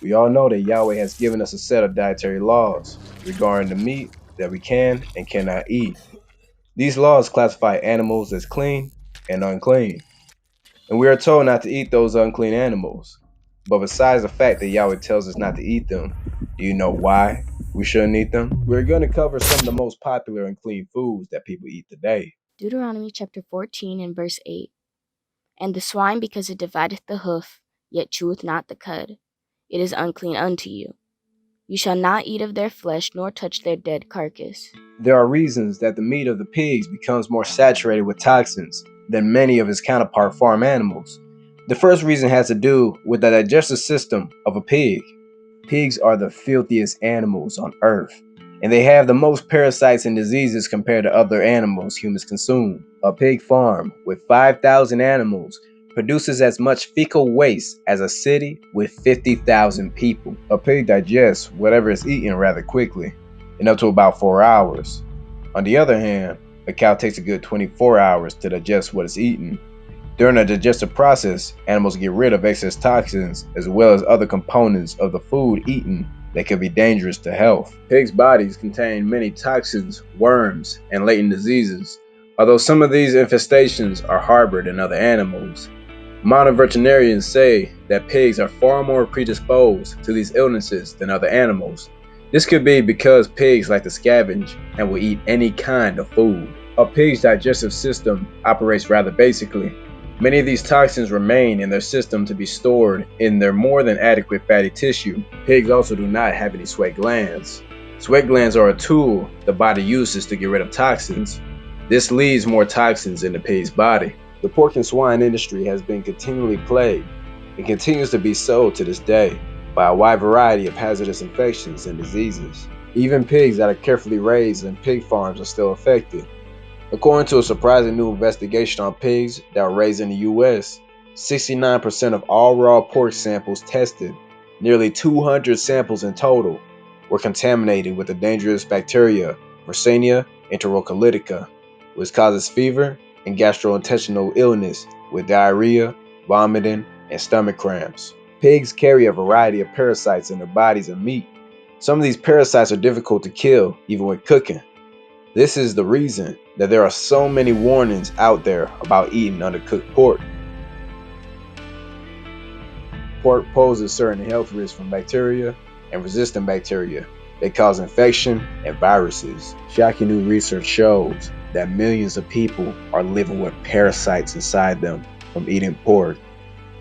We all know that Yahweh has given us a set of dietary laws regarding the meat that we can and cannot eat. These laws classify animals as clean and unclean, and we are told not to eat those unclean animals. But besides the fact that Yahweh tells us not to eat them, do you know why we shouldn't eat them? We're going to cover some of the most popular unclean foods that people eat today. Deuteronomy chapter 14 and verse 8. And the swine, because it divideth the hoof, yet cheweth not the cud, it is unclean unto you. You shall not eat of their flesh, nor touch their dead carcass. There are reasons that the meat of the pigs becomes more saturated with toxins than many of its counterpart farm animals. The first reason has to do with the digestive system of a pig. Pigs are the filthiest animals on earth, and they have the most parasites and diseases compared to other animals humans consume. A pig farm with 5,000 animals produces as much fecal waste as a city with 50,000 people. A pig digests whatever is eaten rather quickly, in up to about 4 hours. On the other hand, a cow takes a good 24 hours to digest what is eaten. During the digestive process, animals get rid of excess toxins as well as other components of the food eaten that could be dangerous to health. Pigs' bodies contain many toxins, worms, and latent diseases, although some of these infestations are harbored in other animals. Modern veterinarians say that pigs are far more predisposed to these illnesses than other animals. This could be because pigs like to scavenge and will eat any kind of food. A pig's digestive system operates rather basically. Many of these toxins remain in their system to be stored in their more than adequate fatty tissue. Pigs also do not have any sweat glands. Sweat glands are a tool the body uses to get rid of toxins. This leaves more toxins in the pig's body. The pork and swine industry has been continually plagued and continues to be so to this day by a wide variety of hazardous infections and diseases. Even pigs that are carefully raised in pig farms are still affected. According to a surprising new investigation on pigs that were raised in the US, 69% of all raw pork samples tested, nearly 200 samples in total, were contaminated with the dangerous bacteria Yersinia enterocolytica, which causes fever and gastrointestinal illness with diarrhea, vomiting, and stomach cramps. Pigs carry a variety of parasites in their bodies and meat. Some of these parasites are difficult to kill even when cooking. This is the reason that there are so many warnings out there about eating undercooked pork. Pork poses certain health risks from bacteria and resistant bacteria that cause infection and viruses. Shocking new research shows that millions of people are living with parasites inside them from eating pork.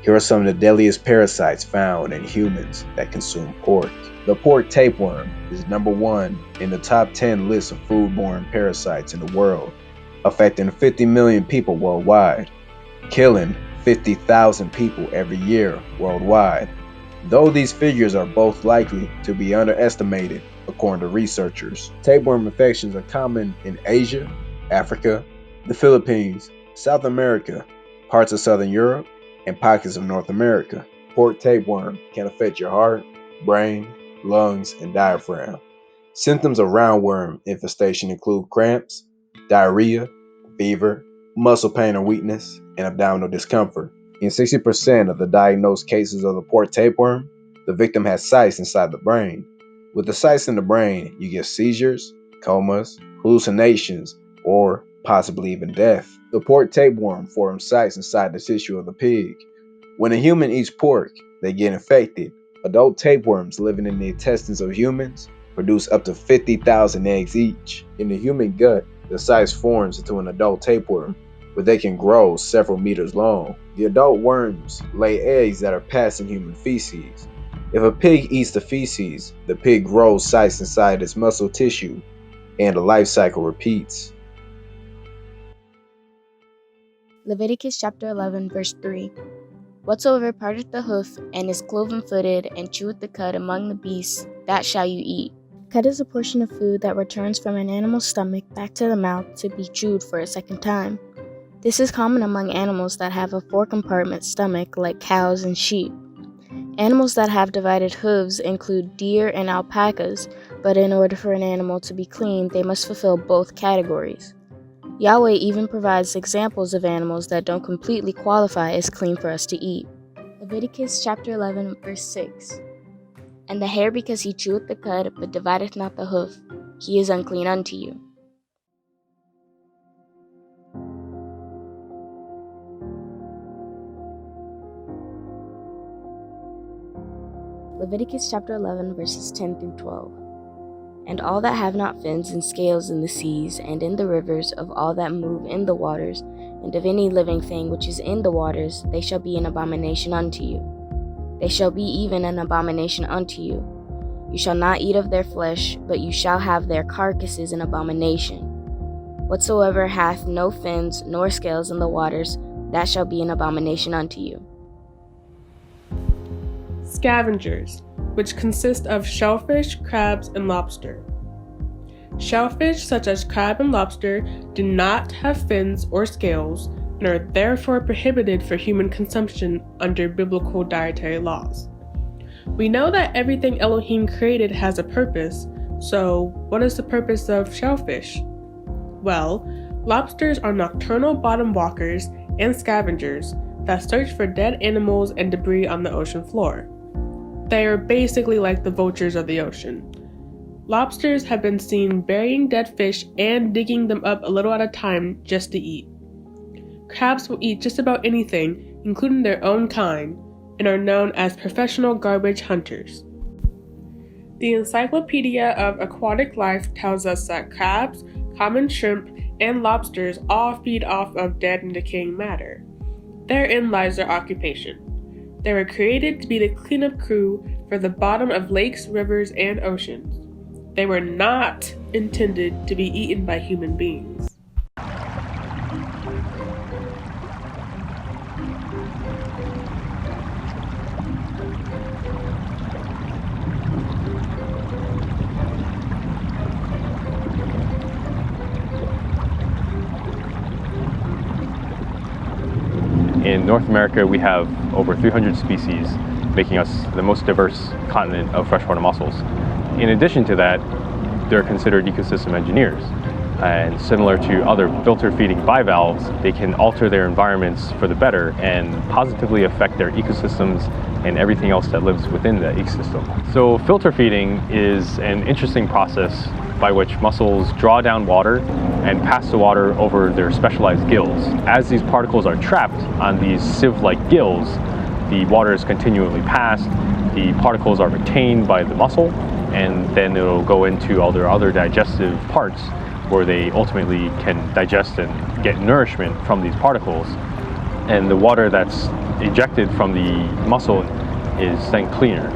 Here are some of the deadliest parasites found in humans that consume pork. The pork tapeworm is number 1 in the top 10 list of foodborne parasites in the world, affecting 50 million people worldwide, killing 50,000 people every year worldwide. Though these figures are both likely to be underestimated, according to researchers. Tapeworm infections are common in Asia, Africa, the Philippines, South America, parts of Southern Europe, and pockets of North America. Pork tapeworm can affect your heart, brain, lungs, and diaphragm. Symptoms of roundworm infestation include cramps, diarrhea, fever, muscle pain or weakness, and abdominal discomfort. In 60% of the diagnosed cases of the pork tapeworm, the victim has cysts inside the brain. With the cysts in the brain, you get seizures, comas, hallucinations, or possibly even death. The pork tapeworm forms cysts inside the tissue of the pig. When a human eats pork, they get infected. Adult tapeworms living in the intestines of humans produce up to 50,000 eggs each. In the human gut, the size forms into an adult tapeworm, where they can grow several meters long. The adult worms lay eggs that are passed in human feces. If a pig eats the feces, the pig grows size inside its muscle tissue, and the life cycle repeats. Leviticus chapter 11, verse 3. Whatsoever parteth the hoof, and is cloven-footed, and cheweth the cud among the beasts, that shall you eat. Cud is a portion of food that returns from an animal's stomach back to the mouth to be chewed for a second time. This is common among animals that have a four-compartment stomach, like cows and sheep. Animals that have divided hooves include deer and alpacas, but in order for an animal to be clean, they must fulfill both categories. Yahweh even provides examples of animals that don't completely qualify as clean for us to eat. Leviticus chapter 11, verse 6. And the hare, because he cheweth the cud, but divideth not the hoof, he is unclean unto you. Leviticus chapter 11, verses 10 through 12. And all that have not fins and scales in the seas, and in the rivers, of all that move in the waters, and of any living thing which is in the waters, they shall be an abomination unto you. They shall be even an abomination unto you. You shall not eat of their flesh, but you shall have their carcasses an abomination. Whatsoever hath no fins nor scales in the waters, that shall be an abomination unto you. Scavengers, which consist of shellfish, crabs, and lobster. Shellfish, such as crab and lobster, do not have fins or scales and are therefore prohibited for human consumption under biblical dietary laws. We know that everything Elohim created has a purpose, so what is the purpose of shellfish? Well, lobsters are nocturnal bottom walkers and scavengers that search for dead animals and debris on the ocean floor. They are basically like the vultures of the ocean. Lobsters have been seen burying dead fish and digging them up a little at a time just to eat. Crabs will eat just about anything, including their own kind, and are known as professional garbage hunters. The Encyclopedia of Aquatic Life tells us that crabs, common shrimp, and lobsters all feed off of dead and decaying matter. Therein lies their occupation. They were created to be the cleanup crew for the bottom of lakes, rivers, and oceans. They were not intended to be eaten by human beings. In North America, we have over 300 species, making us the most diverse continent of freshwater mussels. In addition to that, they're considered ecosystem engineers. And similar to other filter-feeding bivalves, they can alter their environments for the better and positively affect their ecosystems and everything else that lives within the ecosystem. So filter feeding is an interesting process by which mussels draw down water and pass the water over their specialized gills. As these particles are trapped on these sieve-like gills, the water is continually passed, the particles are retained by the mussel, and then it'll go into all their other digestive parts where they ultimately can digest and get nourishment from these particles. And the water that's ejected from the mussel is then cleaner.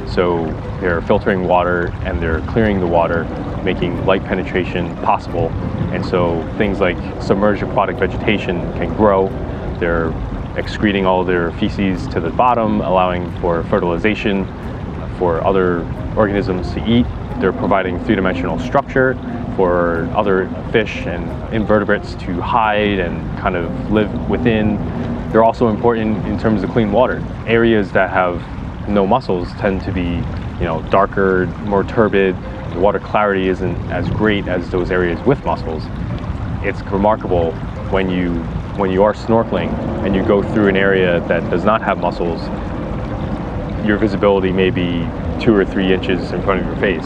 So they're filtering water and they're clearing the water, making light penetration possible. And so things like submerged aquatic vegetation can grow. They're excreting all their feces to the bottom, allowing for fertilization for other organisms to eat. They're providing three-dimensional structure for other fish and invertebrates to hide and kind of live within. They're also important in terms of clean water. Areas that have no mussels tend to be, darker, more turbid. The water clarity isn't as great as those areas with mussels. It's remarkable when you are snorkeling and you go through an area that does not have mussels, your visibility may be 2 or 3 inches in front of your face.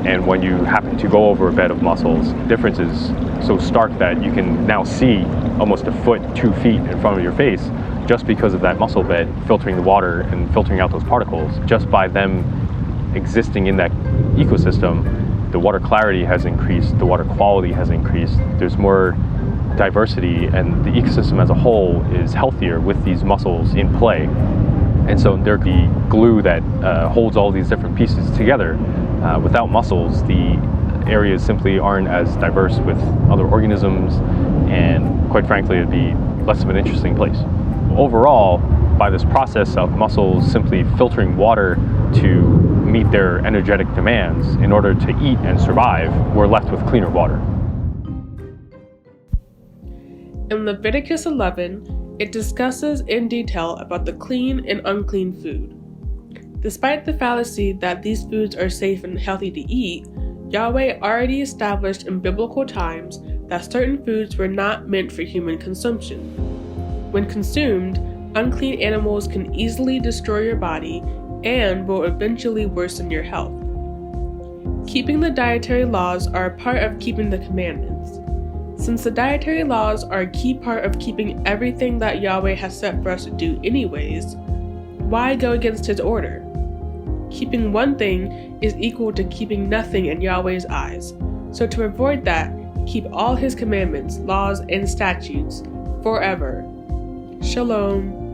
And when you happen to go over a bed of mussels, the difference is so stark that you can now see almost a foot, 2 feet in front of your face just because of that mussel bed filtering the water and filtering out those particles, just by them existing in that ecosystem, the water clarity has increased, the water quality has increased, there's more diversity, and the ecosystem as a whole is healthier with these mussels in play. And so they're the glue that holds all these different pieces together. Without mussels, the areas simply aren't as diverse with other organisms, and quite frankly, it'd be less of an interesting place. Overall, by this process of mussels simply filtering water to meet their energetic demands in order to eat and survive, we're left with cleaner water. In Leviticus 11, it discusses in detail about the clean and unclean food. Despite the fallacy that these foods are safe and healthy to eat, Yahweh already established in biblical times that certain foods were not meant for human consumption. When consumed, unclean animals can easily destroy your body and will eventually worsen your health. Keeping the dietary laws are a part of keeping the commandments. Since the dietary laws are a key part of keeping everything that Yahweh has set for us to do anyways, why go against his order? Keeping one thing is equal to keeping nothing in Yahweh's eyes. So to avoid that, keep all his commandments, laws, and statutes forever. Shalom.